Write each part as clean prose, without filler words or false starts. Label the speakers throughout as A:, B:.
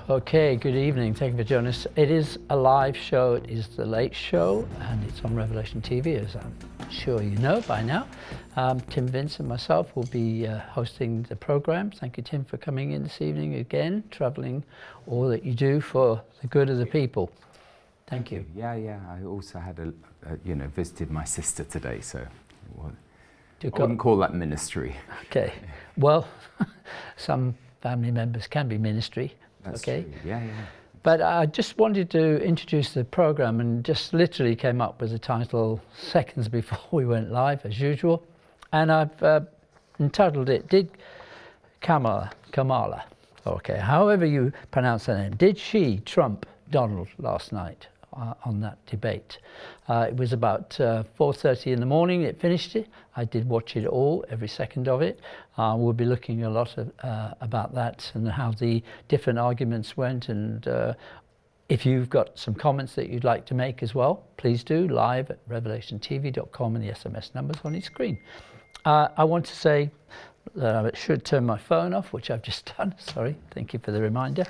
A: Okay, good evening. Thank you for joining us. It is a live show. It is The Late Show, and it's on Revelation TV, as I'm sure you know by now. Tim Vince and myself will be hosting the program. Thank you, Tim, for coming in this evening again, traveling all that you do for the good of the people. Thank you.
B: Yeah. I also had visited my sister today, so I wouldn't call that ministry.
A: Okay. Well, some family members can be ministry.
B: That's
A: okay.
B: True. Yeah.
A: But I just wanted to introduce the program and just literally came up with the title seconds before we went live, as usual. And I've entitled it, Did Kamala, okay, however you pronounce her name, did she trump Donald last night on that debate? It was about 4:30 in the morning, it finished it. I did watch it all, every second of it. We'll be looking a lot about that and how the different arguments went, and if you've got some comments that you'd like to make as well, please do, live at revelationtv.com, and the SMS number's on your screen. I want to say that I should turn my phone off, which I've just done. Sorry, thank you for the reminder.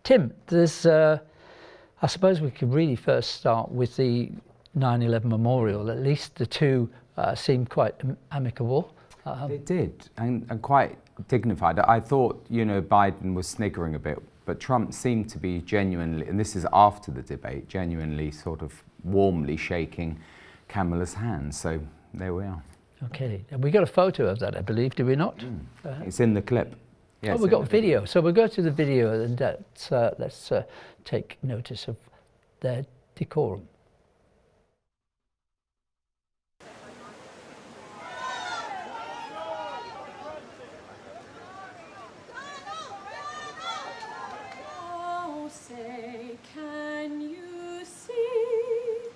A: Tim, there's I suppose we could really first start with the 9/11 memorial. At least the two seemed quite amicable.
B: They did, and quite dignified. I thought, Biden was sniggering a bit, but Trump seemed to be genuinely, and this is after the debate, genuinely sort of warmly shaking Kamala's hand. So there we are.
A: Okay, and we got a photo of that, I believe, do we not?
B: It's in the clip.
A: Yes, we've got video. So we'll go to the video, and let's take notice of their decorum.
C: Oh, say, can you see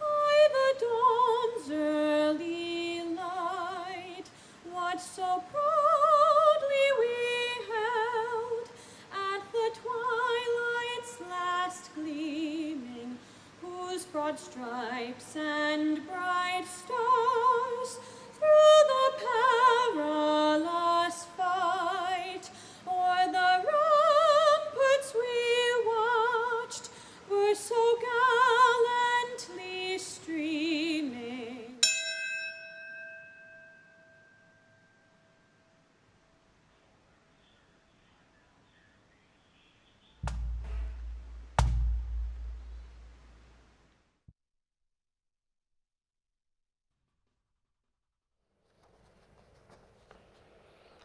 C: by the dawn's early light what so proudly we held at the twilight's last gleaming, whose broad stripes and bright stars through the perilous fight o'er the ramparts we watched were so gallantly streaming.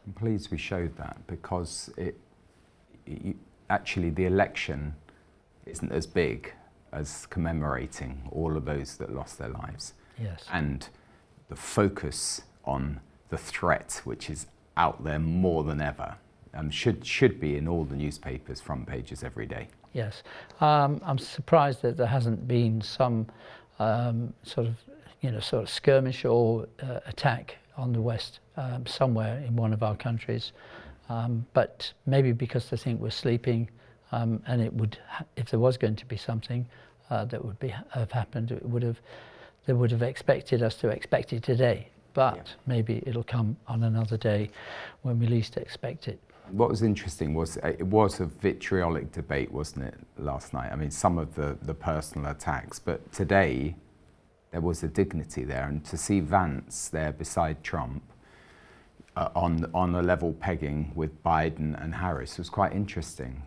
B: I'm pleased we showed that, because actually the election isn't as big as commemorating all of those that lost their lives.
A: Yes.
B: And the focus on the threat, which is out there more than ever, should be in all the newspapers' front pages every day.
A: Yes. I'm surprised that there hasn't been some sort of skirmish or attack on the West somewhere in one of our countries, but maybe because they think we're sleeping, and it would, if there was going to be something that would have happened, they would have expected us to expect it today. But maybe it'll come on another day when we least expect it.
B: What was interesting was it was a vitriolic debate, wasn't it, last night? I mean, some of the personal attacks, but today there was a dignity there, and to see Vance there beside Trump on a level pegging with Biden and Harris was quite interesting.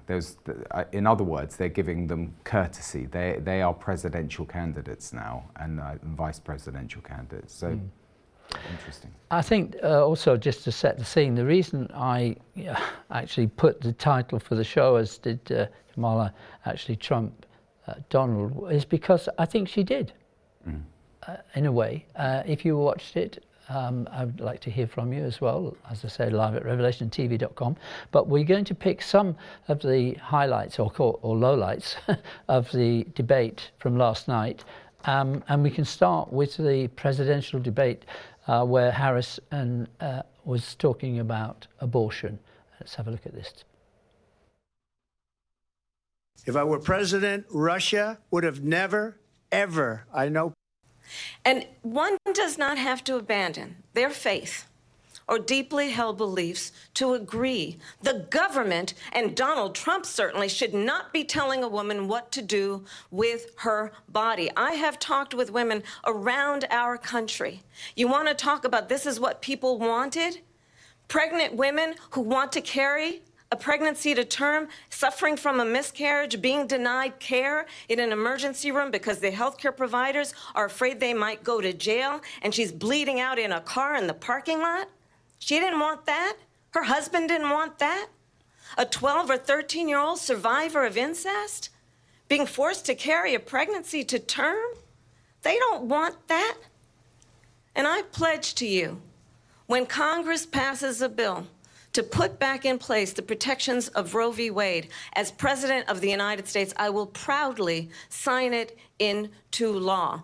B: In other words, they're giving them courtesy. They are presidential candidates now, and vice presidential candidates. So interesting.
A: I think also, just to set the scene, the reason I actually put the title for the show as did Kamala actually trump Donald is because I think she did. In a way. If you watched it, I would like to hear from you as well, as I said, live at revelationtv.com. But we're going to pick some of the highlights or lowlights of the debate from last night. And we can start with the presidential debate where Harris was talking about abortion. Let's have a look at this.
D: If I were president, Russia would have never, ever, I know.
E: And one does not have to abandon their faith or deeply held beliefs to agree. The government and Donald Trump certainly should not be telling a woman what to do with her body. I have talked with women around our country. You want to talk about this is what people wanted? Pregnant women who want to carry a pregnancy to term, suffering from a miscarriage, being denied care in an emergency room because the healthcare providers are afraid they might go to jail, and she's bleeding out in a car in the parking lot. She didn't want that. Her husband didn't want that. A 12 or 13-year-old survivor of incest being forced to carry a pregnancy to term. They don't want that. And I pledge to you, when Congress passes a bill to put back in place the protections of Roe v. Wade, as President of the United States, I will proudly sign it into law.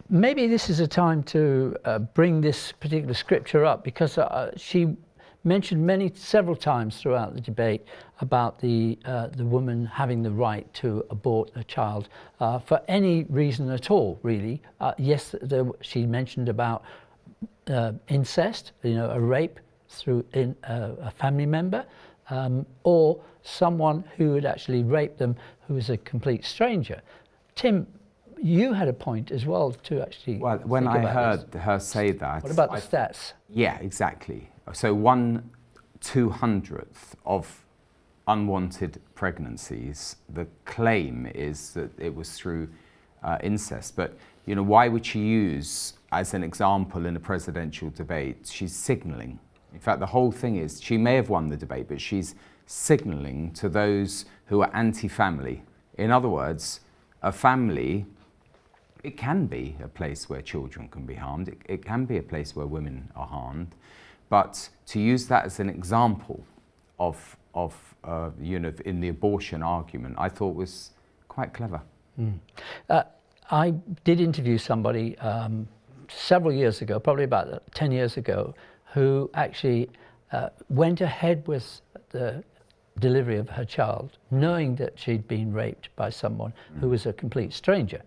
A: Maybe this is a time to bring this particular scripture up, because she mentioned several times throughout the debate about the woman having the right to abort a child for any reason at all, really. Yes, she mentioned about incest, a rape through a family member, or someone who had actually raped them who was a complete stranger. Tim, you had a point as well to actually. Well,
B: when I heard her say that.
A: What about the stats?
B: Yeah, exactly. So 1/200 of unwanted pregnancies, the claim is that it was through incest. But why would she use as an example in a presidential debate? She's signalling. In fact, the whole thing is she may have won the debate, but she's signalling to those who are anti-family. In other words, a family, it can be a place where children can be harmed. It can be a place where women are harmed. But to use that as an example of in the abortion argument, I thought was quite clever.
A: I did interview somebody several years ago, probably about 10 years ago, who actually went ahead with the delivery of her child, knowing that she'd been raped by someone who was a complete stranger.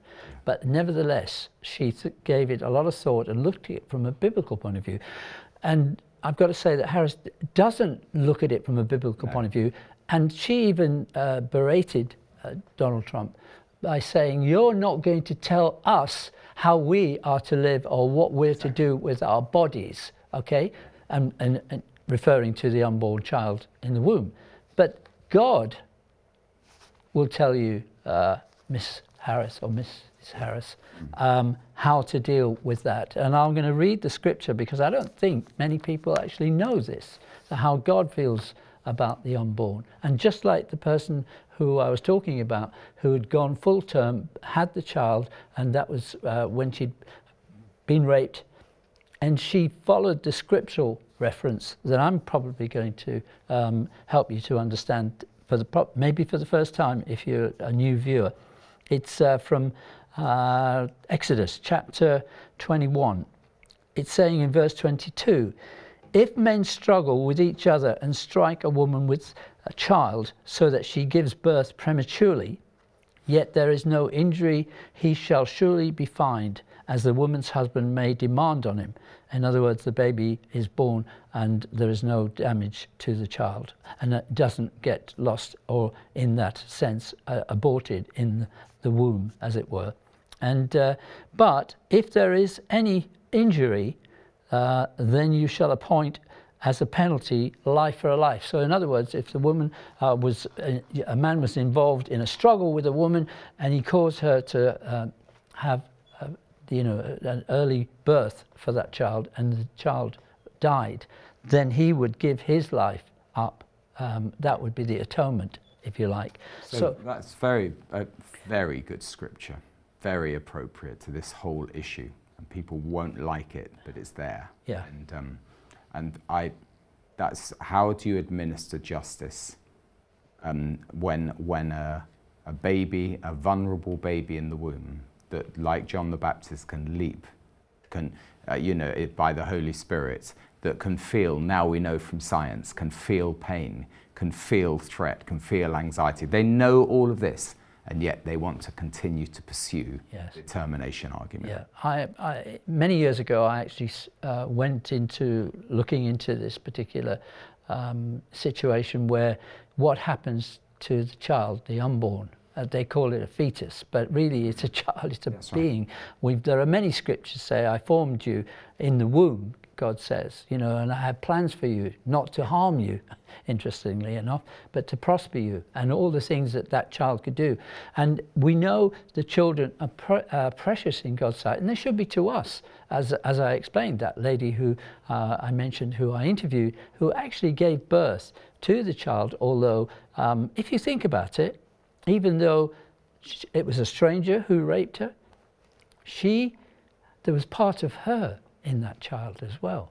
A: But nevertheless, she gave it a lot of thought and looked at it from a biblical point of view. And I've got to say that Harris doesn't look at it from a biblical point of view. And she even berated Donald Trump by saying, you're not going to tell us how we are to live or what we're to do with our bodies, okay? And referring to the unborn child in the womb. But God will tell you, Miss Harris or Mrs. Harris, how to deal with that. And I'm going to read the scripture because I don't think many people actually know this, how God feels about the unborn. And just like the person who I was talking about, who had gone full term, had the child, and that was when she'd been raped, and she followed the scriptural reference that I'm probably going to help you to understand maybe for the first time if you're a new viewer. It's from Exodus chapter 21. It's saying in verse 22, if men struggle with each other and strike a woman with a child so that she gives birth prematurely, yet there is no injury, he shall surely be fined, as the woman's husband may demand on him. In other words, the baby is born and there is no damage to the child, and it doesn't get lost or, in that sense, aborted in the womb, as it were. And but if there is any injury, then you shall appoint as a penalty life for a life. So in other words, if the woman a man was involved in a struggle with a woman and he caused her to have an early birth for that child and the child died, then he would give his life up. That would be the atonement, if you like.
B: So that's very good scripture, very appropriate to this whole issue. And people won't like it, but it's there.
A: Yeah.
B: That's how do you administer justice when a baby, a vulnerable baby in the womb, that like John the Baptist can leap, by the Holy Spirit, that can feel, now we know from science, can feel pain, can feel threat, can feel anxiety. They know all of this, and yet they want to continue to pursue
A: Yes.
B: the termination argument.
A: Yeah, many years ago, I actually went into looking into this particular situation where what happens to the child, the unborn. They call it a fetus, but really it's a child, it's a being. There are many scriptures say, I formed you in the womb, God says, you know, and I have plans for you, not to harm you, interestingly enough, but to prosper you, and all the things that that child could do. And we know the children are precious in God's sight, and they should be to us. As I explained, that lady who I mentioned, who I interviewed, who actually gave birth to the child, although if you think about it, even though it was a stranger who raped her, there was part of her in that child as well.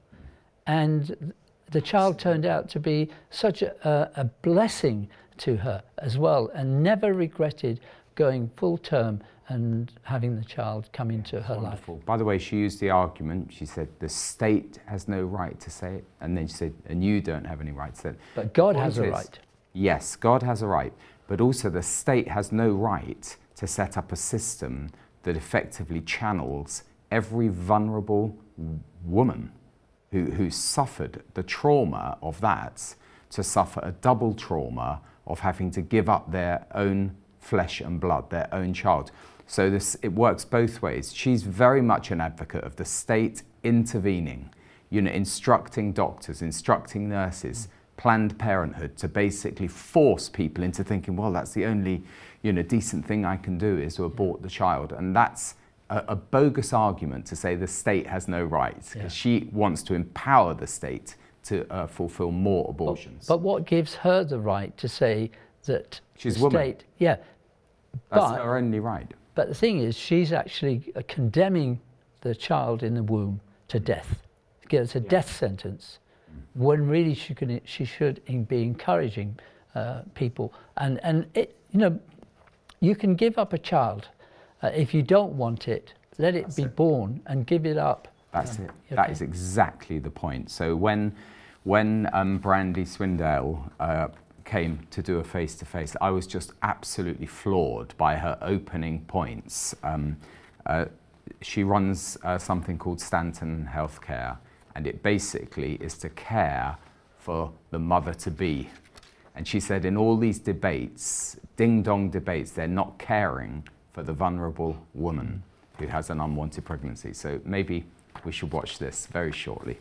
A: And the child turned out to be such a blessing to her as well, and never regretted going full term and having the child come into her life.
B: By the way, she used the argument, she said, the state has no right to say it, and then she said, and you don't have any right to say it.
A: But God has a right.
B: Yes, God has a right, but also the state has no right to set up a system that effectively channels every vulnerable woman who suffered the trauma of that to suffer a double trauma of having to give up their own flesh and blood, their own child. So it works both ways. She's very much an advocate of the state intervening, you know, instructing doctors, instructing nurses, Planned Parenthood, to basically force people into thinking, well, that's the only, you know, decent thing I can do is to abort the child. And that's a bogus argument to say the state has no rights, because she wants to empower the state to fulfill more abortions.
A: But what gives her the right to say that
B: she's
A: the
B: a woman?
A: State, yeah,
B: That's her only right.
A: But the thing is, she's actually condemning the child in the womb to death. It's a death sentence, when really she should be encouraging people. And it, you know, you can give up a child if you don't want it. Let it be born and give it up.
B: That's it.
A: Okay.
B: That is exactly the point. So when Brandy Swindale came to do a face-to-face, I was just absolutely floored by her opening points. She runs something called Stanton Healthcare, and it basically is to care for the mother-to-be. And she said in all these debates, ding-dong debates, they're not caring for the vulnerable woman who has an unwanted pregnancy. So maybe we should watch this very shortly.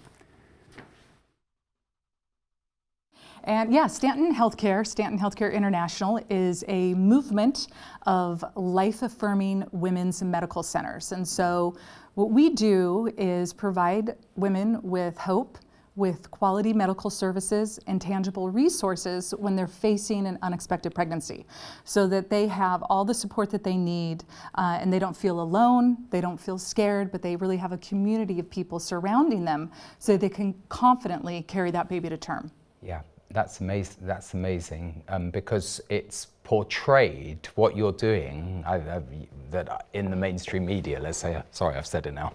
F: And yeah, Stanton Healthcare International is a movement of life-affirming women's medical centers. And so what we do is provide women with hope, with quality medical services and tangible resources when they're facing an unexpected pregnancy, so that they have all the support that they need, and they don't feel alone, they don't feel scared, but they really have a community of people surrounding them so they can confidently carry that baby to term.
B: Yeah. That's amazing. That's amazing, because it's portrayed what you're doing that in the mainstream media. Let's say, sorry, I've said it now.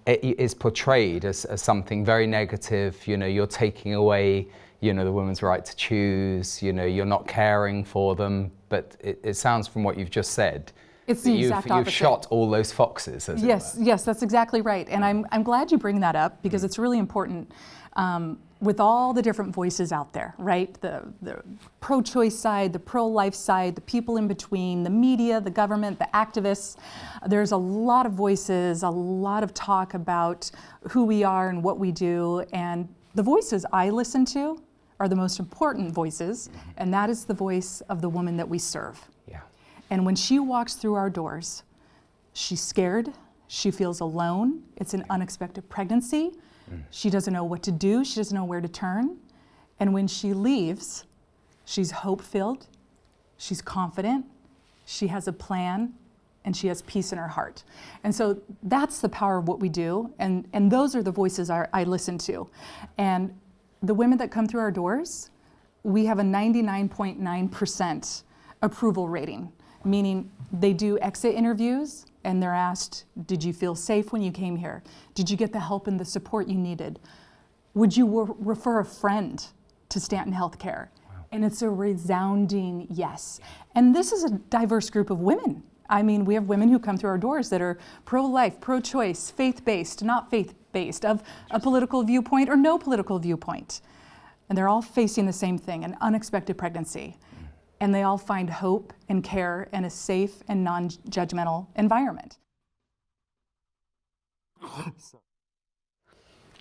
B: It is portrayed as something very negative. You know, you're taking away, you know, the woman's right to choose. You know, you're not caring for them. But it sounds from what you've just said,
F: it's the exact opposite.
B: You've shot all those foxes. As
F: yes,
B: it were.
F: Yes, that's exactly right. And I'm glad you bring that up, because it's really important. With all the different voices out there, right? The pro-choice side, the pro-life side, the people in between, the media, the government, the activists. There's a lot of voices, a lot of talk about who we are and what we do. And the voices I listen to are the most important voices, and that is the voice of the woman that we serve.
B: Yeah.
F: And when she walks through our doors, she's scared, she feels alone, it's an unexpected pregnancy. She doesn't know what to do. She doesn't know where to turn. And when she leaves, she's hope-filled, she's confident, she has a plan, and she has peace in her heart. And so that's the power of what we do. And those are the voices I listen to. And the women that come through our doors, we have a 99.9% approval rating, meaning they do exit interviews, and they're asked, did you feel safe when you came here? Did you get the help and the support you needed? Would you refer a friend to Stanton Healthcare?
B: Wow.
F: And it's a resounding yes. And this is a diverse group of women. I mean, we have women who come through our doors that are pro-life, pro-choice, faith-based, not faith-based, of a political viewpoint or no political viewpoint. And they're all facing the same thing, an unexpected pregnancy. And they all find hope and care in a safe and non-judgmental environment.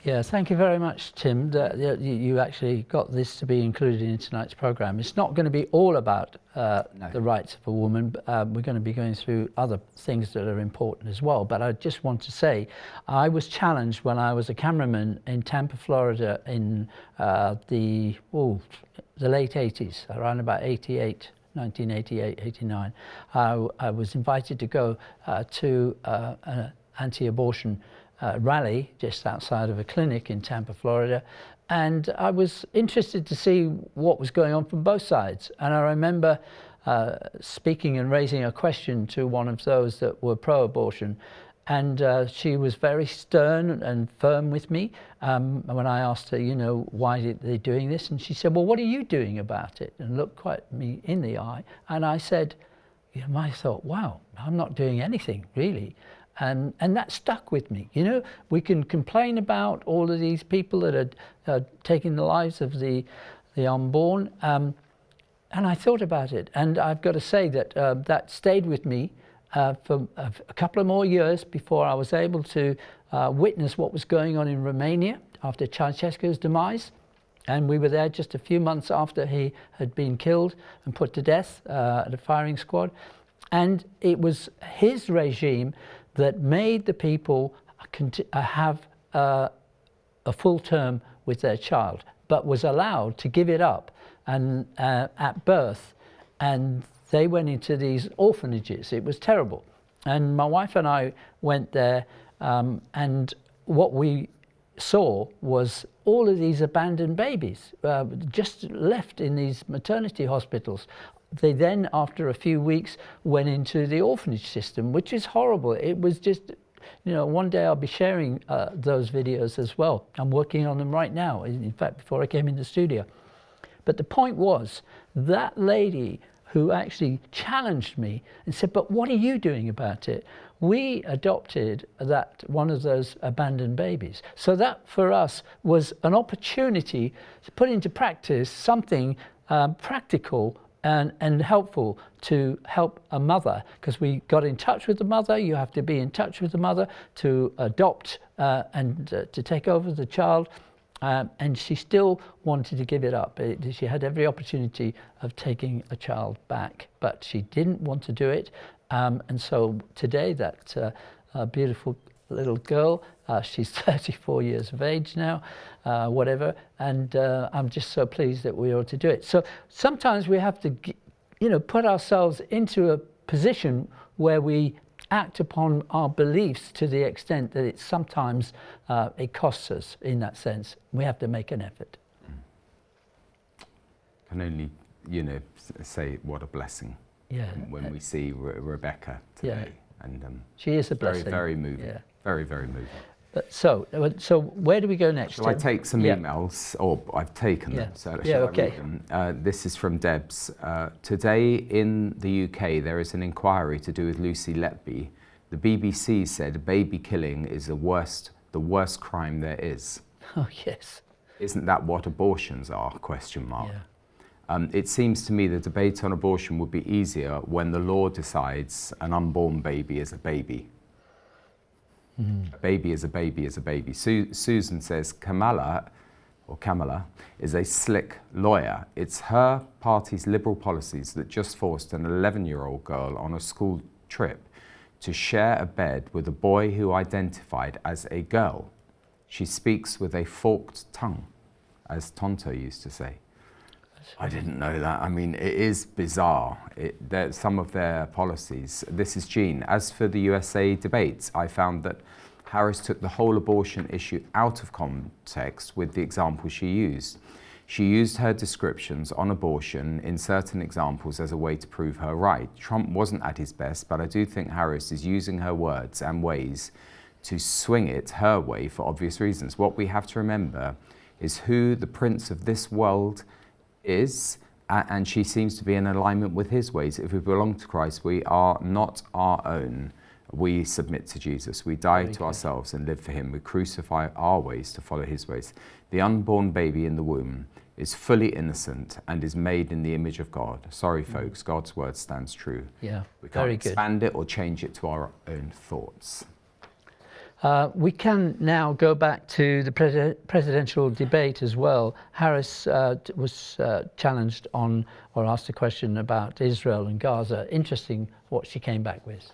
A: Yeah, thank you very much, Tim, that you actually got this to be included in tonight's programme. It's not going to be all about the rights of a woman. We're going to be going through other things that are important as well. But I just want to say, I was challenged when I was a cameraman in Tampa, Florida in the late 80s, around about 1988, 89. I was invited to go to an anti-abortion rally just outside of a clinic in Tampa, Florida, and I was interested to see what was going on from both sides. And I remember speaking and raising a question to one of those that were pro-abortion, and she was very stern and firm with me when I asked her, you know, why are they doing this? And she said, well, what are you doing about it? And looked quite me in the eye. And I said, you know, I thought, wow, I'm not doing anything really. And that stuck with me. You know, we can complain about all of these people that are taking the lives of the unborn. And I thought about it. And I've got to say that that stayed with me for a couple of more years before I was able to witness what was going on in Romania after Ceausescu's demise. And we were there just a few months after he had been killed and put to death at a firing squad. And it was his regime that made the people have a full term with their child, but was allowed to give it up and at birth, and they went into these orphanages. It was terrible. And my wife and I went there, and what we saw was all of these abandoned babies just left in these maternity hospitals. They then, after a few weeks, went into the orphanage system, which is horrible. It was just, you know, one day I'll be sharing those videos as well. I'm working on them right now, in fact, before I came in the studio. But the point was, that lady who actually challenged me and said, but what are you doing about it? We adopted one of those abandoned babies. So that, for us, was an opportunity to put into practice something practical and helpful to help a mother, because we got in touch with the mother. You have to be in touch with the mother to adopt and to take over the child. And she still wanted to give it up. She had every opportunity of taking a child back, but she didn't want to do it. And so today, that beautiful little girl, she's 34 years of age now, whatever, and I'm just so pleased that we were able to do it. So sometimes we have to, you know, put ourselves into a position where we act upon our beliefs to the extent that it sometimes it costs us in that sense. We have to make an effort.
B: Can only, you know, say what a blessing.
A: Yeah.
B: When we see Rebecca today, and
A: she is a blessing.
B: Very, very moving.
A: Yeah.
B: Very, very moving.
A: But so where do we go next?
B: Shall I take some emails? Or I've taken them. So shall I read them? This is from Debs. Today in the UK, there is an inquiry to do with Lucy Letby. The BBC said baby killing is the worst crime there is.
A: Oh, yes.
B: Isn't that what abortions are? ?
A: Yeah.
B: It seems to me the debate on abortion would be easier when the law decides an unborn baby is a baby. A baby is a baby is a baby. Susan says Kamala is a slick lawyer. It's her party's liberal policies that just forced an 11-year-old girl on a school trip to share a bed with a boy who identified as a girl. She speaks with a forked tongue, as Tonto used to say. I didn't know that. I mean, it is bizarre. Some of their policies. This is Jean. As for the USA debates, I found that Harris took the whole abortion issue out of context with the example she used. She used her descriptions on abortion in certain examples as a way to prove her right. Trump wasn't at his best, but I do think Harris is using her words and ways to swing it her way for obvious reasons. What we have to remember is who the prince of this world is and she seems to be in alignment with his ways. If we belong to Christ, we are not our own. We submit to Jesus. We die to ourselves and live for him. We crucify our ways to follow his ways. The unborn baby in the womb is fully innocent and is made in the image of God. Sorry, folks, God's word stands true.
A: Yeah,
B: we can't
A: very good.
B: expand it or change it to our own thoughts.
A: We can now go back to the presidential debate as well. Harris was challenged on, or asked a question about Israel and Gaza. Interesting what she came back with.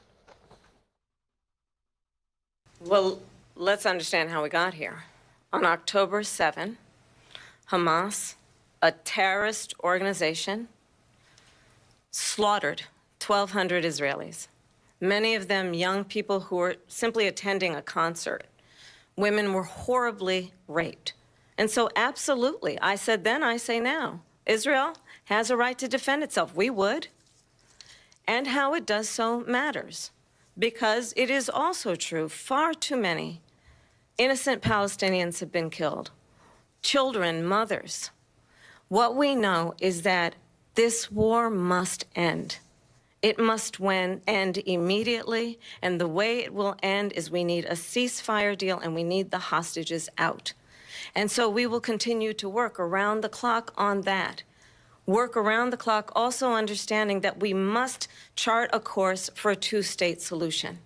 E: Well, let's understand how we got here. On October 7, Hamas, a terrorist organization, slaughtered 1,200 Israelis. Many of them young people who were simply attending a concert. Women were horribly raped. And so absolutely, I said then, I say now, Israel has a right to defend itself. We would. And how it does so matters. Because it is also true, far too many innocent Palestinians have been killed. Children, mothers. What we know is that this war must end. It must end immediately, and the way it will end is we need a ceasefire deal and we need the hostages out. And so we will continue to work around the clock on that. Work around the clock, also understanding that we must chart a course for a two-state solution.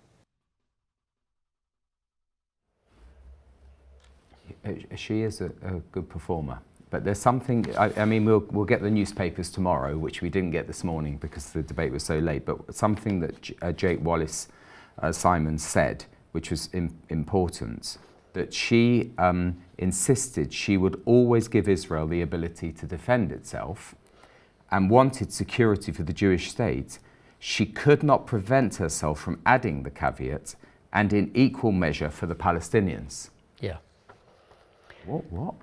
B: She is a good performer. But there's something, I mean, we'll get the newspapers tomorrow, which we didn't get this morning because the debate was so late, but something that Jake Wallace Simon said, which was important, that she insisted she would always give Israel the ability to defend itself and wanted security for the Jewish state. She could not prevent herself from adding the caveat, and in equal measure for the Palestinians.
A: Yeah.
B: What?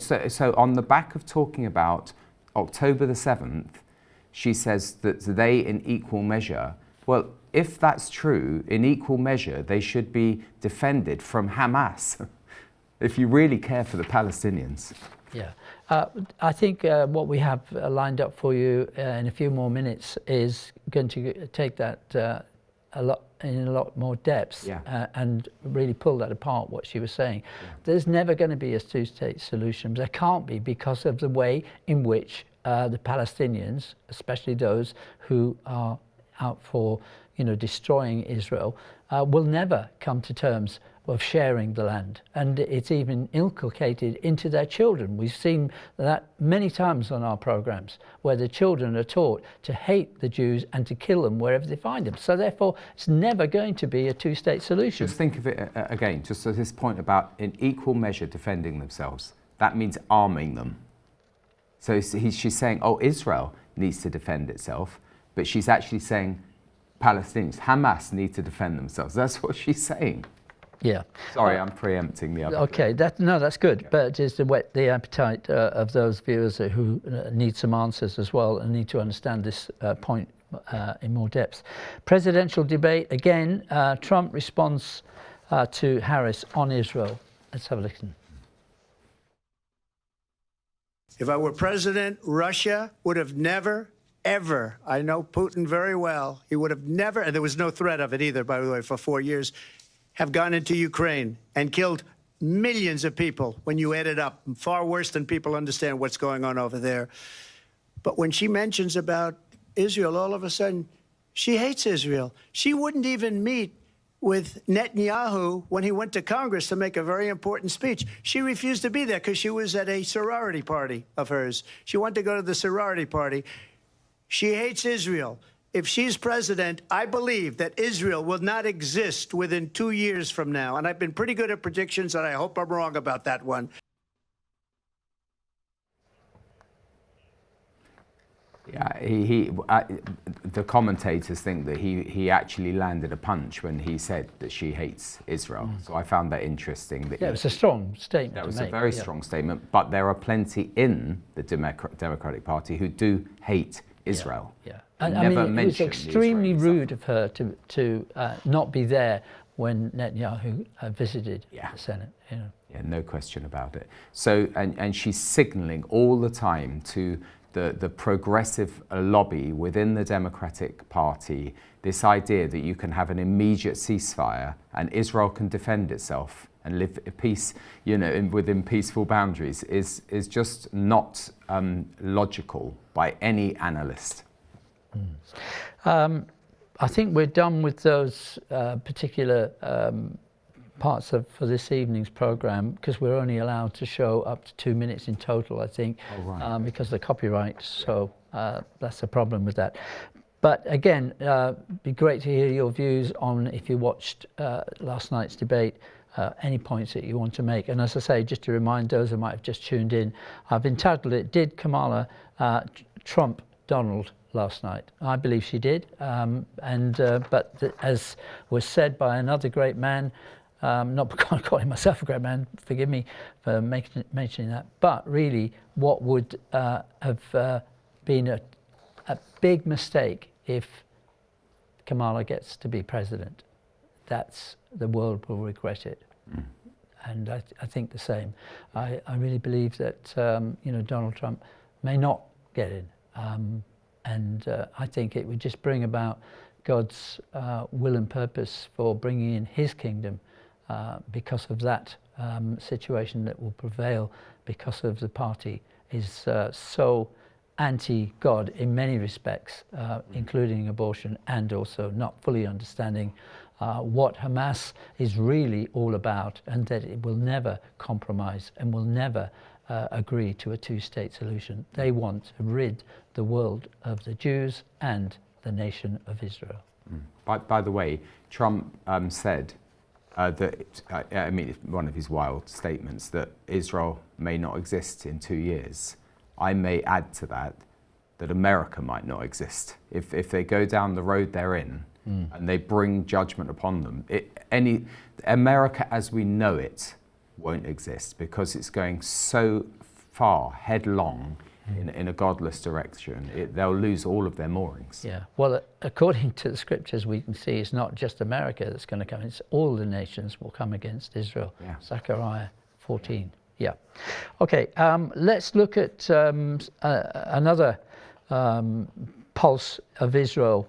B: So on the back of talking about October the 7th, she says that they in equal measure, well, if that's true, in equal measure, they should be defended from Hamas, if you really care for the Palestinians.
A: Yeah. I think what we have lined up for you in a few more minutes is going to take that in a lot more depth, and really pull that apart, what she was saying. Yeah. There's never going to be a two-state solution. There can't be, because of the way in which the Palestinians, especially those who are out for destroying Israel, will never come to terms of sharing the land, and it's even inculcated into their children. We've seen that many times on our programs, where the children are taught to hate the Jews and to kill them wherever they find them. So therefore, it's never going to be a two-state solution.
B: Just think of it again, just at this point about in equal measure defending themselves. That means arming them. So she's saying, oh, Israel needs to defend itself, but she's actually saying Palestinians, Hamas need to defend themselves. That's what she's saying.
A: Yeah.
B: Sorry, I'm preempting the other.
A: Okay, that's good. Okay. But just to whet the appetite of those viewers who need some answers as well and need to understand this point in more depth. Presidential debate again. Trump responds to Harris on Israel. Let's have a listen.
D: If I were president, Russia would have never, ever, I know Putin very well, he would have never, and there was no threat of it either, by the way, for 4 years, have gone into Ukraine and killed millions of people when you add it up, far worse than people understand what's going on over there. But when she mentions about Israel, all of a sudden, she hates Israel. She wouldn't even meet with Netanyahu when he went to Congress to make a very important speech. She refused to be there because she was at a sorority party of hers. She wanted to go to the sorority party. She hates Israel. If she's president, I believe that Israel will not exist within 2 years from now. And I've been pretty good at predictions, and I hope I'm wrong about that one.
B: Yeah, the commentators think that he actually landed a punch when he said that she hates Israel. So I found that interesting. That
A: it was a strong statement.
B: That was a very strong statement. But there are plenty in the Democratic Party who do hate Israel.
A: Yeah. And I mean, it was extremely rude of her to not be there when Netanyahu visited the Senate. Yeah,
B: no question about it. So, and she's signalling all the time to the progressive lobby within the Democratic Party, this idea that you can have an immediate ceasefire and Israel can defend itself and live at peace, within peaceful boundaries, is just not logical by any analyst.
A: I think we're done with those particular parts for this evening's program, because we're only allowed to show up to 2 minutes in total, I think, because of the copyright. So that's a problem with that. But again, it'd be great to hear your views on, if you watched last night's debate, any points that you want to make. And as I say, just to remind those who might have just tuned in, I've entitled it, "Did Kamala Trump Donald last night?" I believe she did, but as was said by another great man, not calling myself a great man, forgive me for mentioning that, but really what would have been a big mistake if Kamala gets to be president, the world will regret it. And I think the same. I really believe that Donald Trump may not get in. And I think it would just bring about God's will and purpose for bringing in his kingdom because of that situation that will prevail, because of the party is so anti-God in many respects, including abortion, and also not fully understanding what Hamas is really all about, and that it will never compromise and will never agree to a two-state solution. They want to rid the world of the Jews and the nation of Israel.
B: By the way, Trump said that, one of his wild statements, that Israel may not exist in 2 years. I may add to that America might not exist. If they go down the road they're in and they bring judgment upon them, America as we know it won't exist, because it's going so far headlong in a godless direction. They'll lose all of their moorings.
A: Yeah, well, according to the scriptures, we can see it's not just America that's going to come, it's all the nations will come against Israel. Yeah. Zechariah 14. Yeah. Okay, let's look at another pulse of Israel.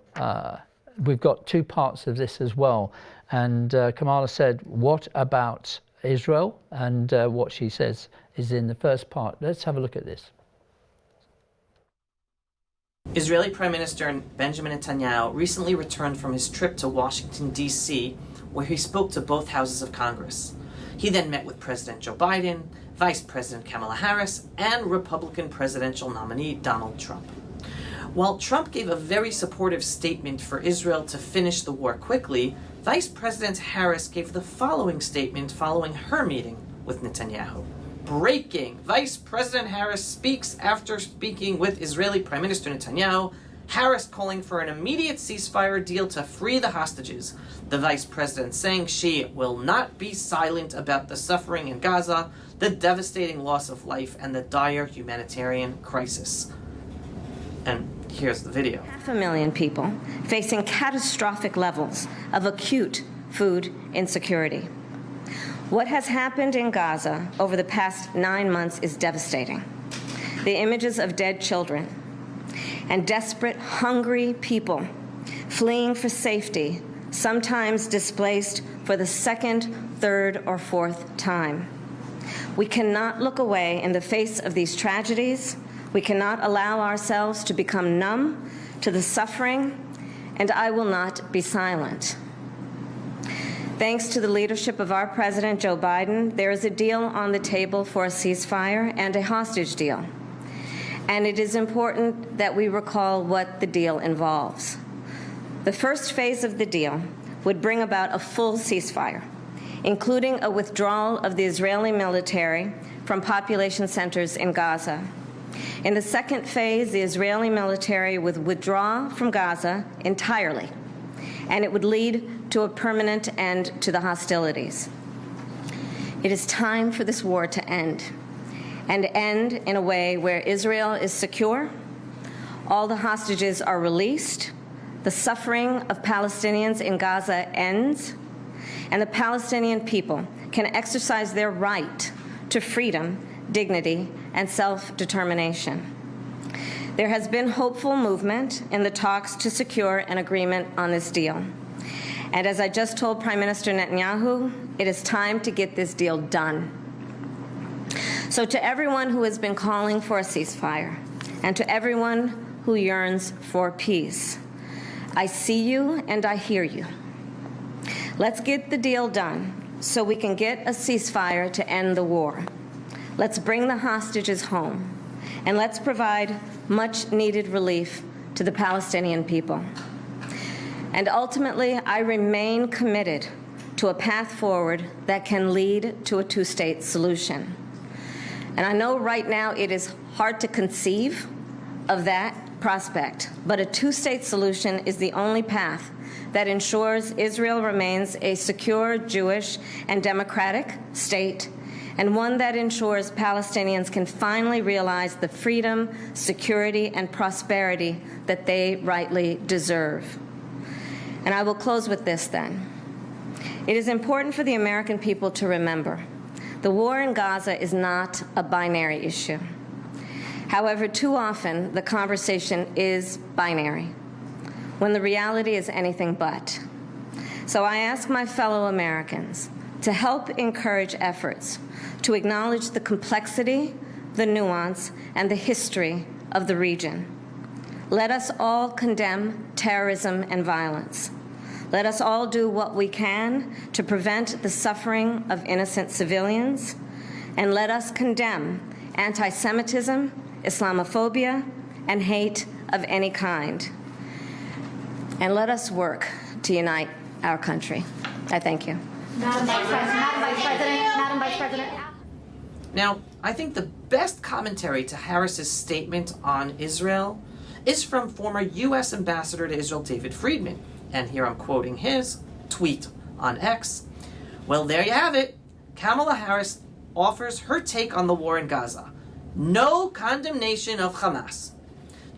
A: We've got two parts of this as well. And Kamala said, what about Israel? And what she says is in the first part. Let's have a look at this.
G: Israeli Prime Minister Benjamin Netanyahu recently returned from his trip to Washington, D.C., where he spoke to both houses of Congress. He then met with President Joe Biden, Vice President Kamala Harris, and Republican presidential nominee Donald Trump. While Trump gave a very supportive statement for Israel to finish the war quickly, Vice President Harris gave the following statement following her meeting with Netanyahu. Breaking! Vice President Harris speaks after speaking with Israeli Prime Minister Netanyahu. Harris calling for an immediate ceasefire deal to free the hostages. The Vice President saying she will not be silent about the suffering in Gaza, the devastating loss of life, and the dire humanitarian crisis. And here's the video.
E: 500,000 people facing catastrophic levels of acute food insecurity. What has happened in Gaza over the past 9 months is devastating. The images of dead children and desperate, hungry people fleeing for safety, sometimes displaced for the second, third, or fourth time. We cannot look away in the face of these tragedies. We cannot allow ourselves to become numb to the suffering, and I will not be silent. Thanks to the leadership of our President Joe Biden, there is a deal on the table for a ceasefire and a hostage deal. And it is important that we recall what the deal involves. The first phase of the deal would bring about a full ceasefire, including a withdrawal of the Israeli military from population centers in Gaza. In the second phase, the Israeli military would withdraw from Gaza entirely, and it would lead to a permanent end to the hostilities. It is time for this war to end, and end in a way where Israel is secure, all the hostages are released, the suffering of Palestinians in Gaza ends, and the Palestinian people can exercise their right to freedom, dignity, and self-determination. There has been hopeful movement in the talks to secure an agreement on this deal. And as I just told Prime Minister Netanyahu, it is time to get this deal done. So to everyone who has been calling for a ceasefire, and to everyone who yearns for peace, I see you and I hear you. Let's get the deal done so we can get a ceasefire to end the war. Let's bring the hostages home, and let's provide much-needed relief to the Palestinian people. And ultimately, I remain committed to a path forward that can lead to a two-state solution. And I know right now it is hard to conceive of that prospect, but a two-state solution is the only path that ensures Israel remains a secure, Jewish, and democratic state, and one that ensures Palestinians can finally realize the freedom, security, and prosperity that they rightly deserve. And I will close with this then. It is important for the American people to remember the war in Gaza is not a binary issue. However, too often the conversation is binary, when the reality is anything but. So I ask my fellow Americans to help encourage efforts to acknowledge the complexity, the nuance, and the history of the region. Let us all condemn terrorism and violence. Let us all do what we can to prevent the suffering of innocent civilians, and let us condemn anti-Semitism, Islamophobia, and hate of any kind. And let us work to unite our country. I thank you.
H: Madam Vice President.
G: Now, I think the best commentary to Harris's statement on Israel is from former U.S. Ambassador to Israel, David Friedman. And here I'm quoting his tweet on X. Well, there you have it. Kamala Harris offers her take on the war in Gaza. No condemnation of Hamas.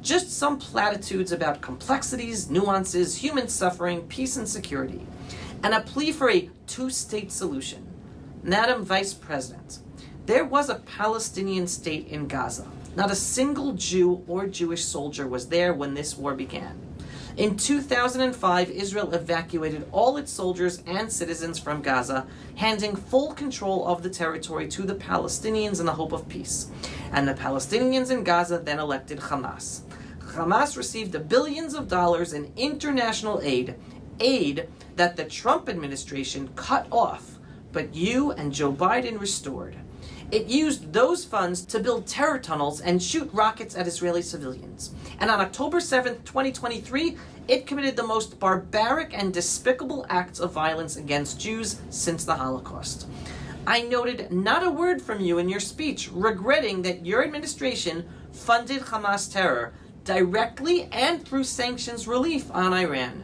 G: Just some platitudes about complexities, nuances, human suffering, peace and security, and a plea for a two-state solution. Madam Vice President, there was a Palestinian state in Gaza. Not a single Jew or Jewish soldier was there when this war began. In 2005, Israel evacuated all its soldiers and citizens from Gaza, handing full control of the territory to the Palestinians in the hope of peace. And the Palestinians in Gaza then elected Hamas. Hamas received billions of dollars in international aid that the Trump administration cut off, but you and Joe Biden restored. It used those funds to build terror tunnels and shoot rockets at Israeli civilians. And on October 7th, 2023, it committed the most barbaric and despicable acts of violence against Jews since the Holocaust. I noted not a word from you in your speech regretting that your administration funded Hamas terror directly and through sanctions relief on Iran.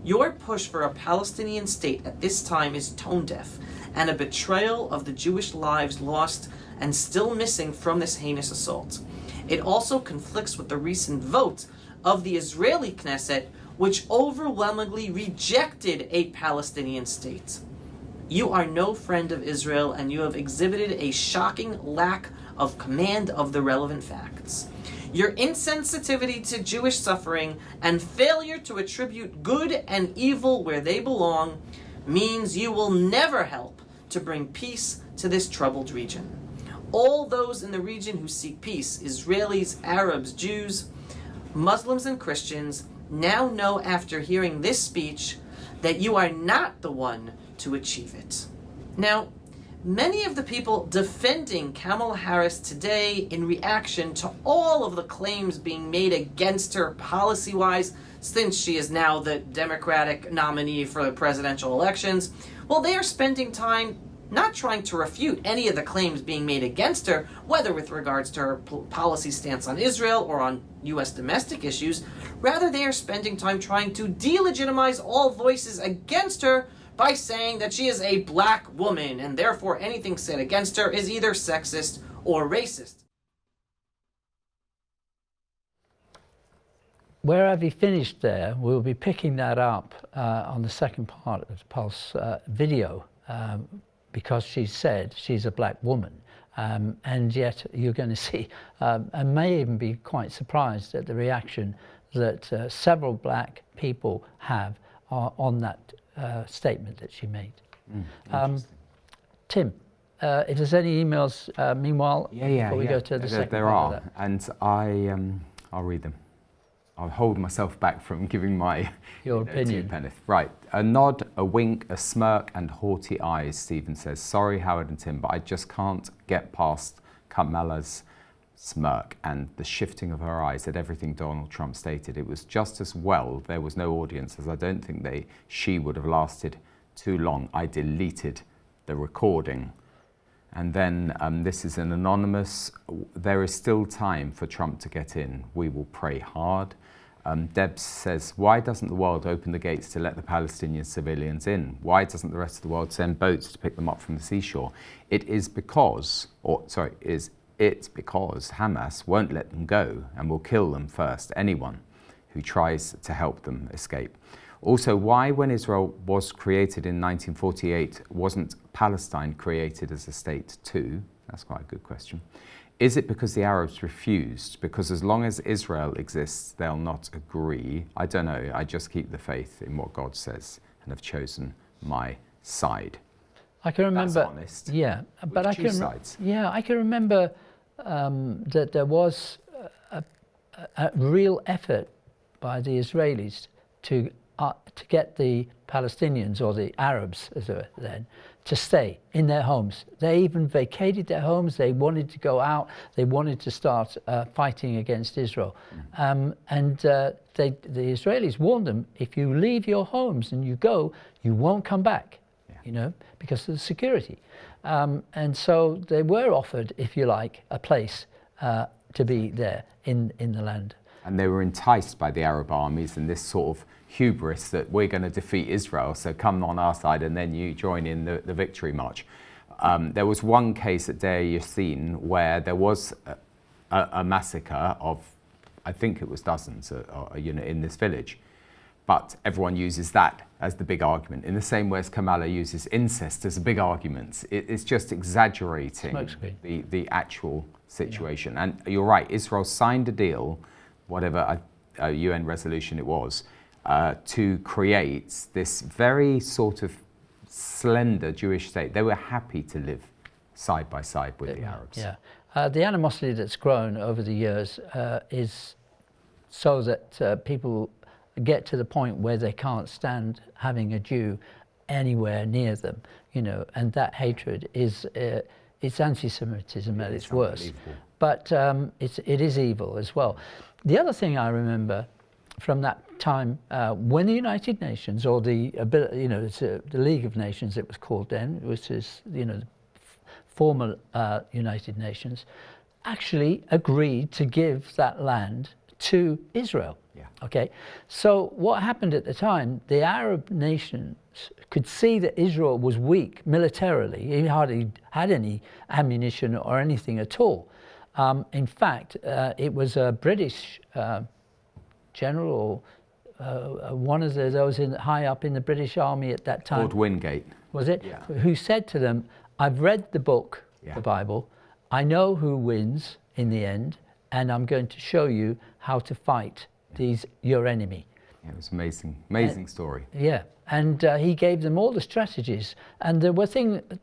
G: Your push for a Palestinian state at this time is tone-deaf and a betrayal of the Jewish lives lost and still missing from this heinous assault. It also conflicts with the recent vote of the Israeli Knesset, which overwhelmingly rejected a Palestinian state. You are no friend of Israel, and you have exhibited a shocking lack of command of the relevant facts. Your insensitivity to Jewish suffering and failure to attribute good and evil where they belong means you will never help to bring peace to this troubled region. All those in the region who seek peace, Israelis, Arabs, Jews, Muslims, and Christians, now know after hearing this speech that you are not the one to achieve it. Now, many of the people defending Kamala Harris today in reaction to all of the claims being made against her policy-wise, since she is now the Democratic nominee for the presidential elections, well, they are spending time not trying to refute any of the claims being made against her, whether with regards to her policy stance on Israel or on U.S. domestic issues. Rather, they are spending time trying to delegitimize all voices against her by saying that she is a black woman, and therefore anything said against her is either sexist or racist.
A: Where have you finished there? We'll be picking that up on the second part of the Pulse video, because she said she's a black woman. And yet you're going to see, and may even be quite surprised at the reaction that several black people have on that statement that she made. Tim, if there's any emails, meanwhile, before we go to the second
B: there
A: part
B: are,
A: of that.
B: and I'll read them. I'll hold myself back from giving my
A: Your opinion.
B: two penneth. Right, a nod, a wink, a smirk, and haughty eyes. Stephen says, "Sorry, Howard and Tim, but I just can't get past Kamala's smirk and the shifting of her eyes at everything Donald Trump stated. It was just as well there was no audience, as I don't think she would have lasted too long. I deleted the recording." And then this is an anonymous. "There is still time for Trump to get in. We will pray hard." Debs says, "Why doesn't the world open the gates to let the Palestinian civilians in? Why doesn't the rest of the world send boats to pick them up from the seashore? It's because Hamas won't let them go and will kill them first, anyone who tries to help them escape. Also, why, when Israel was created in 1948, wasn't Palestine created as a state too?" That's quite a good question. "Is it because the Arabs refused? Because as long as Israel exists, they'll not agree. I don't know. I just keep the faith in what God says and have chosen my side."
A: I can remember.
B: That's honest.
A: Yeah, but I
B: two
A: can.
B: sides.
A: Yeah, I can remember that there was a real effort by the Israelis to get the Palestinians, or the Arabs as they were then, to stay in their homes. They even vacated their homes. They wanted to go out. They wanted to start fighting against Israel. The Israelis warned them, if you leave your homes and you go, you won't come back, because of the security. And so they were offered, if you like, a place to be there in the land.
B: And they were enticed by the Arab armies and this sort of hubris that we're going to defeat Israel, so come on our side and then you join in the victory march. There was one case at Deir Yassin where there was a massacre of, I think it was dozens, in this village. But everyone uses that as the big argument, in the same way as Kamala uses incest as a big argument. It's just exaggerating the actual situation. Yeah. And you're right, Israel signed a deal, whatever UN resolution it was, to create this very sort of slender Jewish state. They were happy to live side by side with the Arabs.
A: Yeah, the animosity that's grown over the years is so that people get to the point where they can't stand having a Jew anywhere near them, and that hatred is it's anti-Semitism at its worst. But it is evil as well. The other thing I remember from that time, when the United Nations, or the League of Nations it was called then, which is the former United Nations, actually agreed to give that land to Israel.
B: Yeah.
A: Okay, so what happened at the time, the Arab nations could see that Israel was weak militarily. He hardly had any ammunition or anything at all. In fact, it was a British general, one of those high up in the British Army at that time.
B: Lord Wingate.
A: Was it?
B: Yeah.
A: Who said to them, "I've read the book,
B: Yeah.
A: the Bible. I know who wins in the end, and I'm going to show you how to fight your enemy."
B: Yeah, it was amazing story.
A: Yeah, and he gave them all the strategies. And there were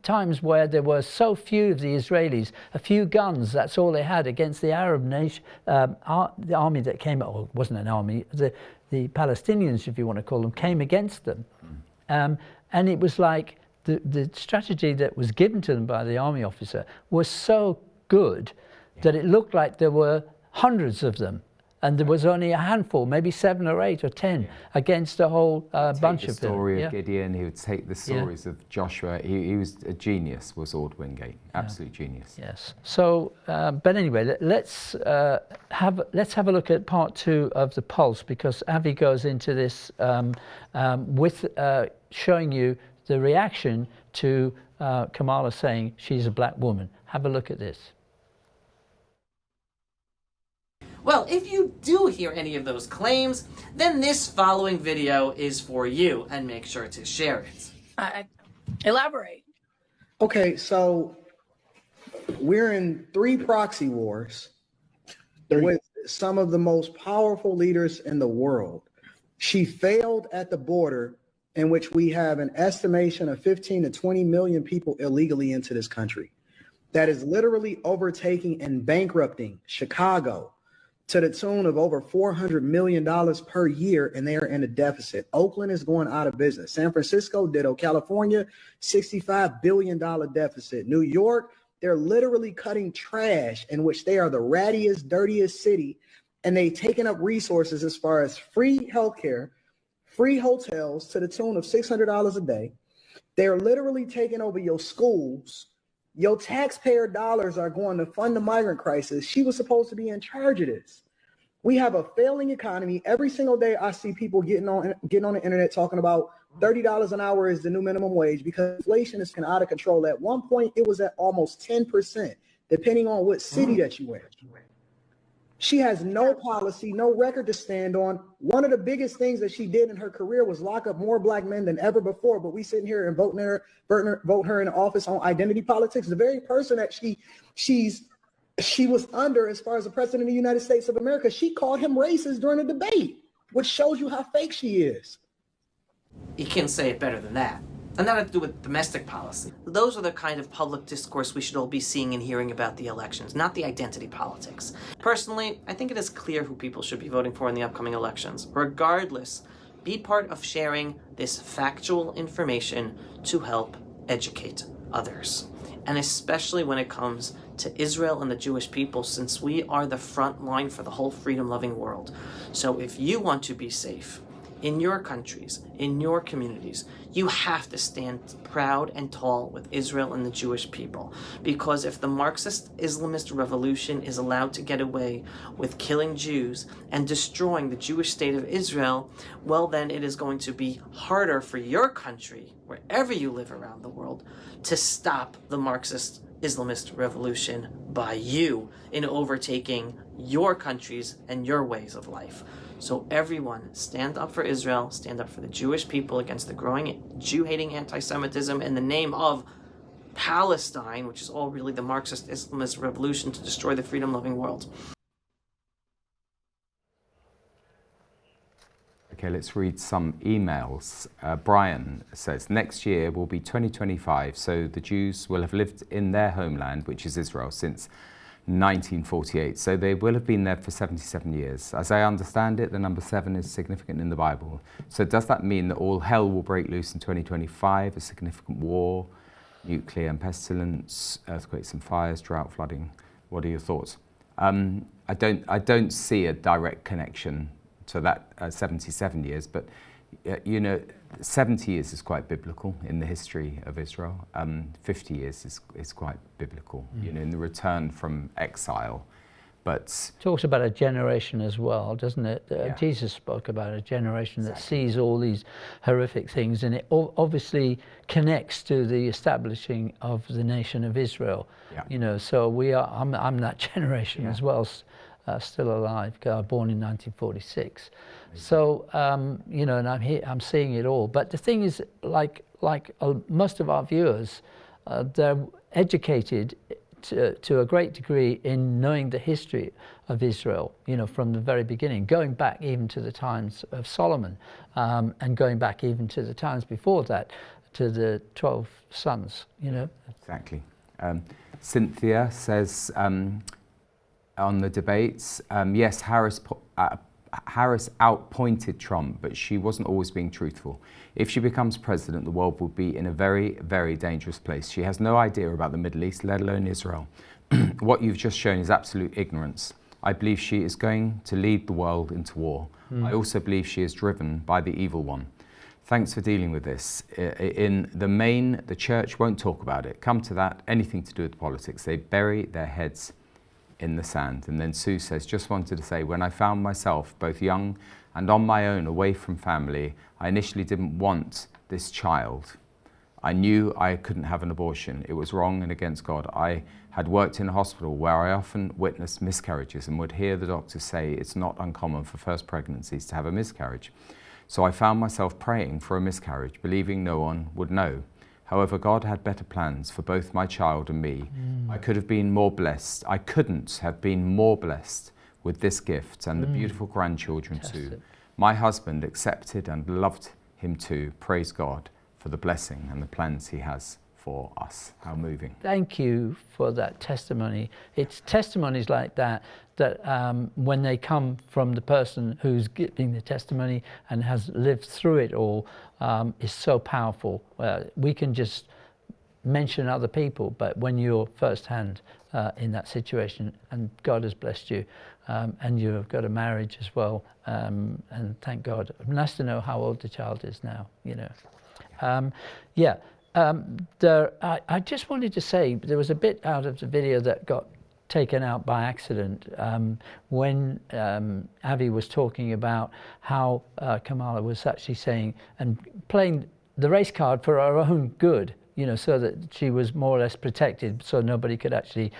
A: times where there were so few of the Israelis, a few guns, that's all they had against the Arab nation, the army that came, or it wasn't an army, the Palestinians, if you want to call them, came against them. And it was like the strategy that was given to them by the army officer was so good that it looked like there were hundreds of them. And there was only a handful, maybe 7 or 8 or 10, against a whole bunch of them.
B: The story of Gideon, he would take the stories of Joshua. He was a genius, was Lord Wingate. Absolute genius.
A: Yes. So, but anyway, let's have a look at part 2 of the Pulse, because Avi goes into this with showing you the reaction to Kamala saying she's a black woman. Have a look at this.
G: Well, if you do hear any of those claims, then this following video is for you, and make sure to share it.
I: Elaborate.
J: Okay, so
I: we're in 3 proxy wars with some of the most powerful leaders in the world. She failed at the border, in which we have an estimation of 15 to 20 million people illegally into this country. That is literally overtaking and bankrupting Chicago to the tune of over $400 million per year, and they are in a deficit. Oakland is going out of business. San Francisco, ditto. California, $65 billion deficit. New York, they're literally cutting trash, in which they are the rattiest, dirtiest city, and they've taken up resources as far as free healthcare, free hotels to the tune of $600 a day. They're literally taking over your schools. Your taxpayer dollars are going to fund the migrant crisis. She was supposed to be in charge of this. We have a failing economy. Every single day I see people getting on the internet talking about $30 an hour is the new minimum wage, because inflation is out of control. At one point, it was at almost 10%, depending on what city that you went. She has no policy, no record to stand on. One of the biggest things that she did in her career was lock up more black men than ever before. But we sitting here and vote her in office on identity politics. The very person that she was under as far as the president of the United States of America, she called him racist during a debate, which shows you how fake she is.
G: You can't say it better than that. And that had to do with domestic policy. Those are the kind of public discourse we should all be seeing and hearing about the elections, not the identity politics. Personally, I think it is clear who people should be voting for in the upcoming elections. Regardless, be part of sharing this factual information to help educate others. And especially when it comes to Israel and the Jewish people, since we are the front line for the whole freedom-loving world. So if you want to be safe in your countries, in your communities, you have to stand proud and tall with Israel and the Jewish people. Because if the Marxist Islamist revolution is allowed to get away with killing Jews and destroying the Jewish state of Israel, well then it is going to be harder for your country, wherever you live around the world, to stop the Marxist Islamist revolution by you in overtaking your countries and your ways of life. So everyone, stand up for Israel, stand up for the Jewish people against the growing Jew-hating anti-Semitism in the name of Palestine, which is all really the Marxist Islamist revolution to destroy the freedom-loving world.
B: Okay, let's read some emails. Brian says, next year will be 2025, so the Jews will have lived in their homeland, which is Israel, since 1948. So they will have been there for 77 years. As I understand it, the number 7 is significant in the Bible. So does that mean that all hell will break loose in 2025, a significant war, nuclear and pestilence, earthquakes and fires, drought, flooding? What are your thoughts? I don't see a direct connection to that 77 years, but 70 years is quite biblical in the history of Israel. 50 years is quite biblical, in the return from exile. But
A: talks about a generation as well, doesn't it?
B: Yeah.
A: Jesus spoke about a generation that sees all these horrific things, and it obviously connects to the establishing of the nation of Israel.
B: Yeah.
A: So I'm that generation as well. Still alive, born in 1946. So, and I'm seeing it all. But the thing is, like most of our viewers, they're educated to a great degree in knowing the history of Israel, from the very beginning, going back even to the times of Solomon, and going back even to the times before that, to the 12 sons,
B: Exactly. Cynthia says, on the debates, yes, Harris outpointed Trump, but she wasn't always being truthful. If she becomes president, the world will be in a very, very dangerous place. She has no idea about the Middle East, let alone Israel. What you've just shown is absolute ignorance. I believe she is going to lead the world into war. I also believe she is driven by the evil one. Thanks for dealing with this. In the main, the church won't talk about it. Come to that, anything to do with politics. They bury their heads in the sand. And then Sue says, just wanted to say, when I found myself both young and on my own away from family, I initially didn't want this child. I knew I couldn't have an abortion. It was wrong and against God. I had worked in a hospital where I often witnessed miscarriages and would hear the doctors say it's not uncommon for first pregnancies to have a miscarriage. So I found myself praying for a miscarriage, believing no one would know. However, God had better plans for both my child and me. I could have been more blessed. I couldn't have been more blessed with this gift and the beautiful grandchildren too. My husband accepted and loved him too. Praise God for the blessing and the plans he has for us. How moving.
A: Thank you for that testimony. It's testimonies like that when they come from the person who's giving the testimony and has lived through it all, is so powerful. We can just mention other people, but when you're firsthand in that situation and God has blessed you, and you've got a marriage as well, and thank God. Nice to know how old the child is now, you know. I just wanted to say there was a bit out of the video that got taken out by accident when Avi was talking about how Kamala was actually saying and playing the race card for her own good, you know, so that she was more or less protected, so nobody could actually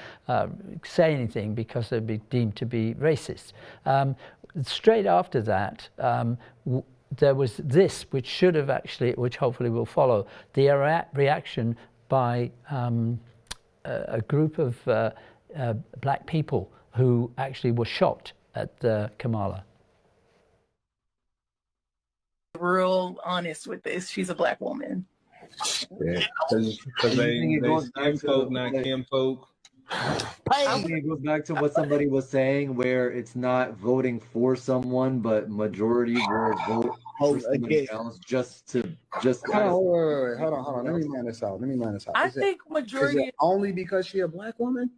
A: say anything because they'd be deemed to be racist. Straight after that, there was this, which should have actually, which hopefully will follow, the reaction by a group of black people who actually were shocked at Kamala.
J: Real honest with this. She's a black woman.
K: Yeah, because they skin folk, not Kim folk.
L: I think it goes back to what somebody was saying, where it's not voting for someone, but majority will vote for somebody else just.
I: Wait. Hold on. Let me man this out.
J: I think majority.
I: Is it only because she's a black woman?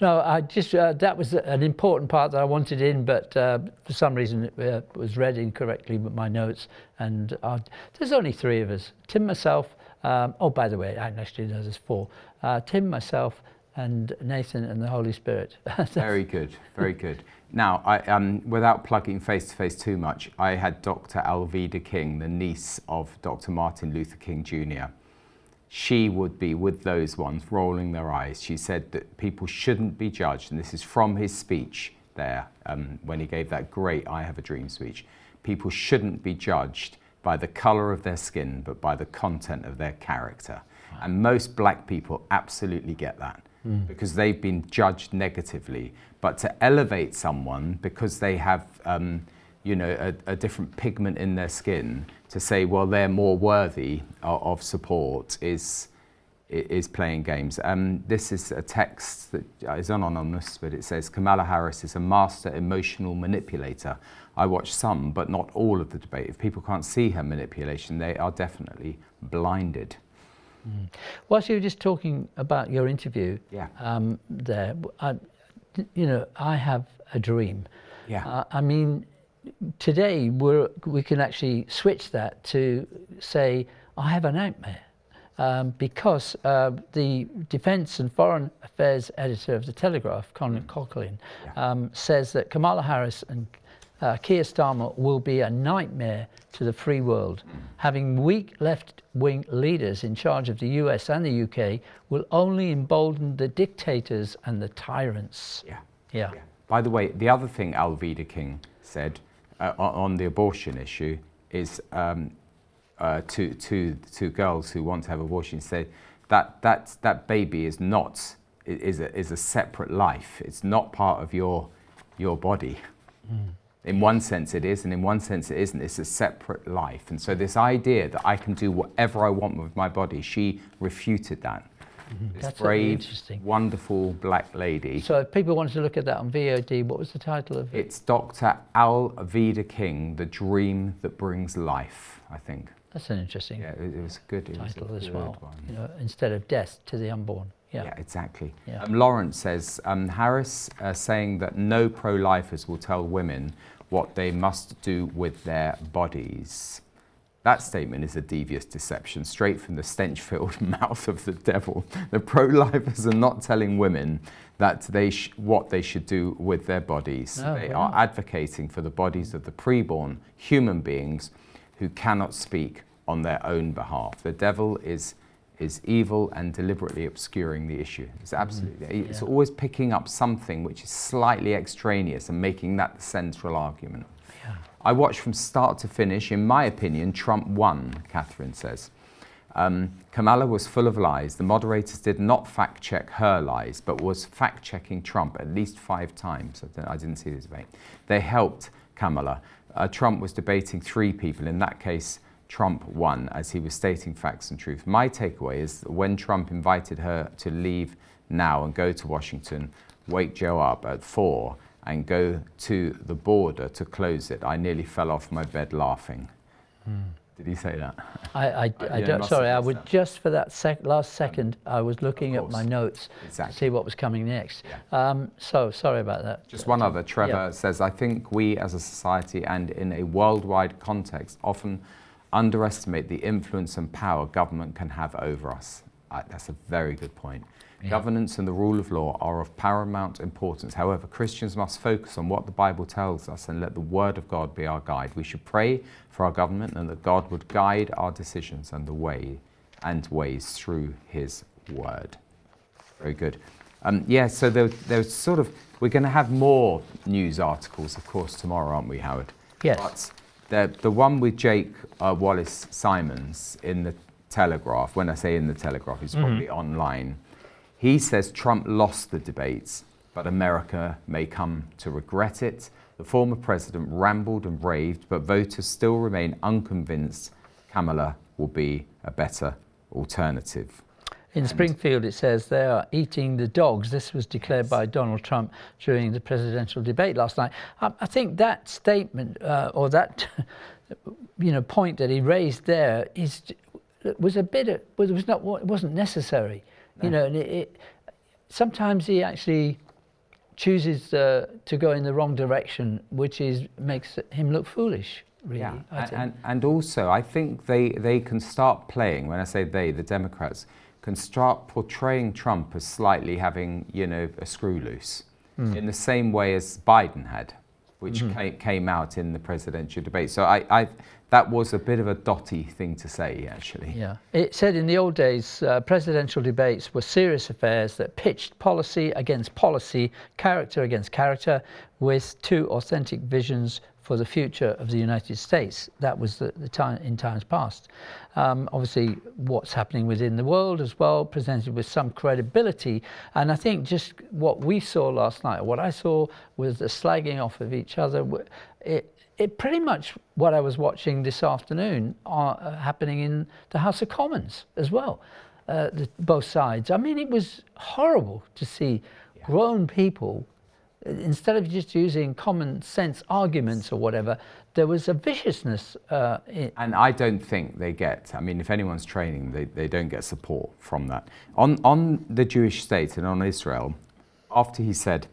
A: No, I just that was an important part that I wanted in, but for some reason it was read incorrectly with my notes. And there's only three of us: Tim, myself. Oh, by the way, I actually know there's four: Tim, myself, and Nathan, and the Holy Spirit.
B: Very good, very good. Now, without plugging Face to Face too much, I had Dr. Alveda King, the niece of Dr. Martin Luther King Jr. She would be with those ones rolling their eyes. She said that people shouldn't be judged, and this is from his speech there, when he gave that great I Have a Dream speech. People shouldn't be judged by the colour of their skin, but by the content of their character. And most black people absolutely get that, because they've been judged negatively. But to elevate someone because they have a different pigment in their skin, to say, well, they're more worthy of support is playing games. This is a text that is anonymous, but it says, Kamala Harris is a master emotional manipulator. I watched some, but not all of the debate. If people can't see her manipulation, they are definitely blinded.
A: Whilst you were just talking about your interview, there, I have a dream. I mean, today we can actually switch that to say, I have a nightmare. Because the Defence and Foreign Affairs editor of The Telegraph, Colin Coughlin, says that Kamala Harris and Keir Starmer will be a nightmare to the free world. Having weak left-wing leaders in charge of the US and the UK will only embolden the dictators and the tyrants. Yeah.
B: By the way, the other thing Alveda King said on the abortion issue is to girls who want to have abortions, say that baby is a separate life. It's not part of your body. In one sense it is, and in one sense it isn't. It's a separate life. And so this idea that I can do whatever I want with my body, she refuted that. This
A: That's
B: brave, wonderful black lady.
A: So if people wanted to look at that on VOD, what was the title of it?
B: It's Dr. Alveda King, The Dream That Brings Life, I think.
A: That's an interesting
B: it was good.
A: title as well. You know, instead of Death to the Unborn.
B: Yeah, exactly.
A: Yeah.
B: Lawrence says, Harris saying that no pro-lifers will tell women what they must do with their bodies. That statement is a devious deception, straight from the stench-filled mouth of the devil. The pro-lifers are not telling women that what they should do with their bodies.
A: No,
B: they are advocating for the bodies of the preborn human beings who cannot speak on their own behalf. The devil is evil and deliberately obscuring the issue. It's absolutely, it's always picking up something which is slightly extraneous and making that the central argument. I watched from start to finish. In my opinion, Trump won, Catherine says. Kamala was full of lies. The moderators did not fact-check her lies, but was fact-checking Trump at least 5 times. I didn't see this debate. They helped Kamala. Trump was debating 3 people. In that case, Trump won, as he was stating facts and truth. My takeaway is that when Trump invited her to leave now and go to Washington, wake Joe up at 4 and go to the border to close it, I nearly fell off my bed laughing. Did he say that?
A: I don't. Sorry, I would just for that last second. I was looking at my notes to see what was coming next. Yeah. So sorry about that.
B: Just one other. Trevor says, I think we as a society and in a worldwide context often underestimate the influence and power government can have over us. That's a very good point. Yeah. Governance and the rule of law are of paramount importance. However, Christians must focus on what the Bible tells us and let the Word of God be our guide. We should pray for our government and that God would guide our decisions and ways through His Word. Very good. So there's sort of, we're going to have more news articles, of course, tomorrow, aren't we, Howard?
A: Yes.
B: But the one with Jake Wallace-Simons in the Telegraph, when I say in the Telegraph, it's probably online. He says Trump lost the debates, but America may come to regret it. The former president rambled and raved, but voters still remain unconvinced Kamala will be a better alternative.
A: In Springfield, it says they are eating the dogs. This was declared by Donald Trump during the presidential debate last night. I think that statement or that point that he raised there was a bit. It wasn't necessary. No. And sometimes he actually chooses to go in the wrong direction, which makes him look foolish. Really,
B: yeah, and also I think they can start playing. When I say they, the Democrats can start portraying Trump as slightly having a screw loose, in the same way as Biden had, which came out in the presidential debate. So that was a bit of a dotty thing to say, actually.
A: Yeah. It said in the old days, presidential debates were serious affairs that pitched policy against policy, character against character, with 2 authentic visions for the future of the United States. That was the time in times past. Obviously, what's happening within the world as well, presented with some credibility. And I think just what we saw last night, what I saw was the slagging off of each other. It pretty much what I was watching this afternoon happening in the House of Commons as well, both sides. I mean, it was horrible to see grown people, instead of just using common sense arguments or whatever, there was a viciousness.
B: And I don't think they get, I mean, if anyone's training, they don't get support from that. On the Jewish state and on Israel, after he said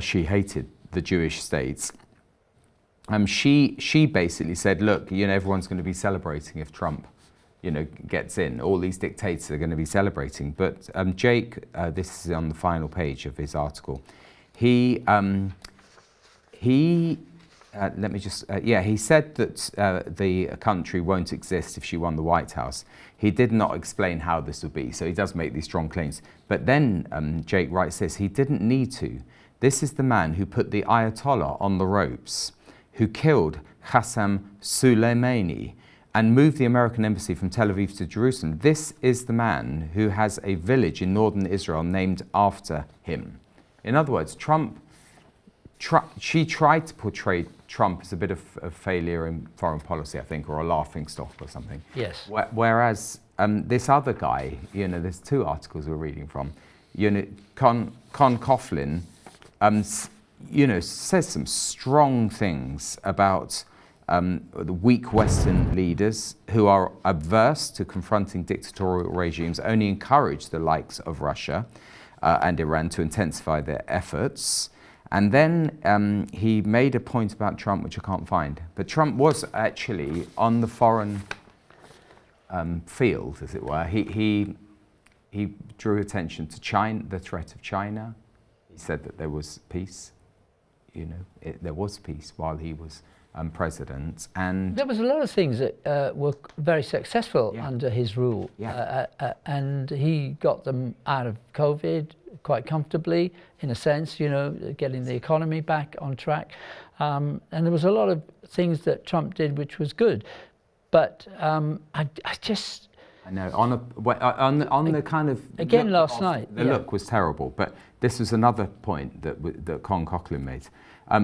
B: she hated the Jewish states, she basically said, look, everyone's going to be celebrating if Trump, gets in. All these dictators are going to be celebrating. But Jake, this is on the final page of his article. He said that the country won't exist if she won the White House. He did not explain how this would be, so he does make these strong claims. But then Jake writes this: he didn't need to. This is the man who put the Ayatollah on the ropes, who killed Qasem Soleimani and moved the American embassy from Tel Aviv to Jerusalem. This is the man who has a village in northern Israel named after him. In other words, she tried to portray Trump as a bit of a failure in foreign policy, I think, or a laughingstock or something.
A: Yes.
B: Whereas this other guy, there's 2 articles we're reading from, Con Coughlin, says some strong things about the weak Western leaders who are averse to confronting dictatorial regimes, only encourage the likes of Russia and Iran to intensify their efforts. And then he made a point about Trump, which I can't find. But Trump was actually on the foreign field, as it were. He drew attention to China, the threat of China. He said that there was peace. There was peace while he was president, and
A: there was a lot of things that were very successful under his rule, and he got them out of COVID quite comfortably, in a sense, getting the economy back on track, and there was a lot of things that Trump did which was good. But I just...
B: I know, on the kind of...
A: Again, last night.
B: The look was terrible, but this was another point that Con Coughlin made.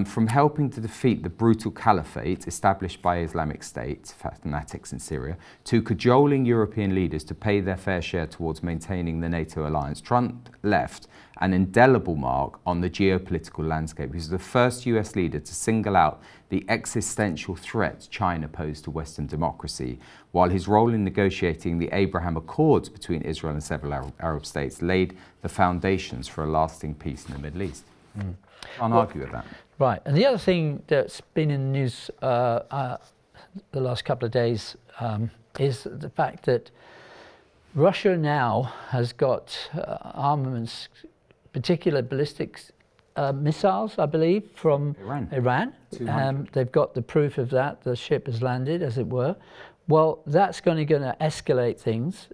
B: From helping to defeat the brutal caliphate established by Islamic State fanatics in Syria, to cajoling European leaders to pay their fair share towards maintaining the NATO alliance, Trump left an indelible mark on the geopolitical landscape. He was the first US leader to single out the existential threat China posed to Western democracy, while his role in negotiating the Abraham Accords between Israel and several Arab states laid the foundations for a lasting peace in the Middle East. Can't argue with that.
A: Right, and the other thing that's been in the news the last couple of days is the fact that Russia now has got armaments, particular ballistic missiles, I believe, from Iran. They've got the proof of that. The ship has landed, as it were. Well, that's going to escalate things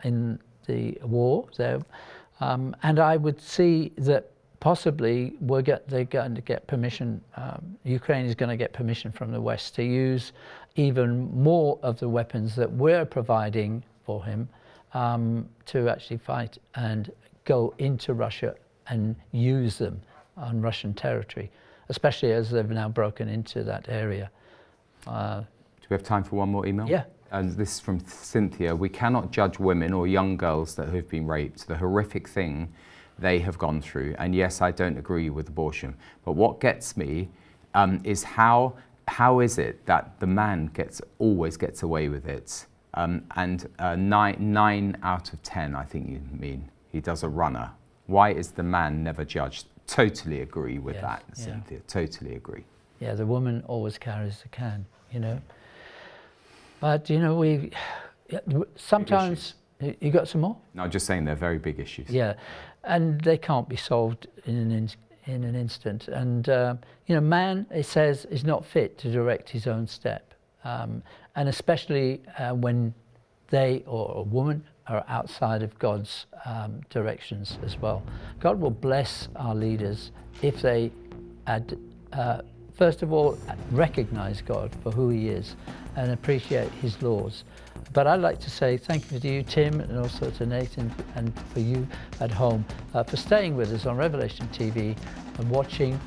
A: in the war there, and I would see that possibly they're going to get permission. Ukraine is going to get permission from the West to use even more of the weapons that we're providing for him to actually fight and go into Russia and use them on Russian territory, especially as they've now broken into that area.
B: Do we have time for one more email?
A: Yeah.
B: And this is from Cynthia. We cannot judge women or young girls that have been raped, the horrific thing they have gone through. And yes, I don't agree with abortion. But what gets me is how is it that the man always gets away with it? And 9 out of 10, I think you mean, he does a runner. Why is the man never judged? Totally agree with that, Cynthia. Totally agree.
A: Yeah, the woman always carries the can, you know. But, you know, sometimes... You got some more?
B: No, just saying they're very big issues.
A: Yeah, and they can't be solved in an instant. And, you know, man, it says, is not fit to direct his own step. And especially when they or a woman are outside of God's directions as well. God will bless our leaders if they, first of all, recognize God for who he is and appreciate his laws. But I'd like to say thank you to you, Tim, and also to Nathan, and for you at home for staying with us on Revelation TV and watching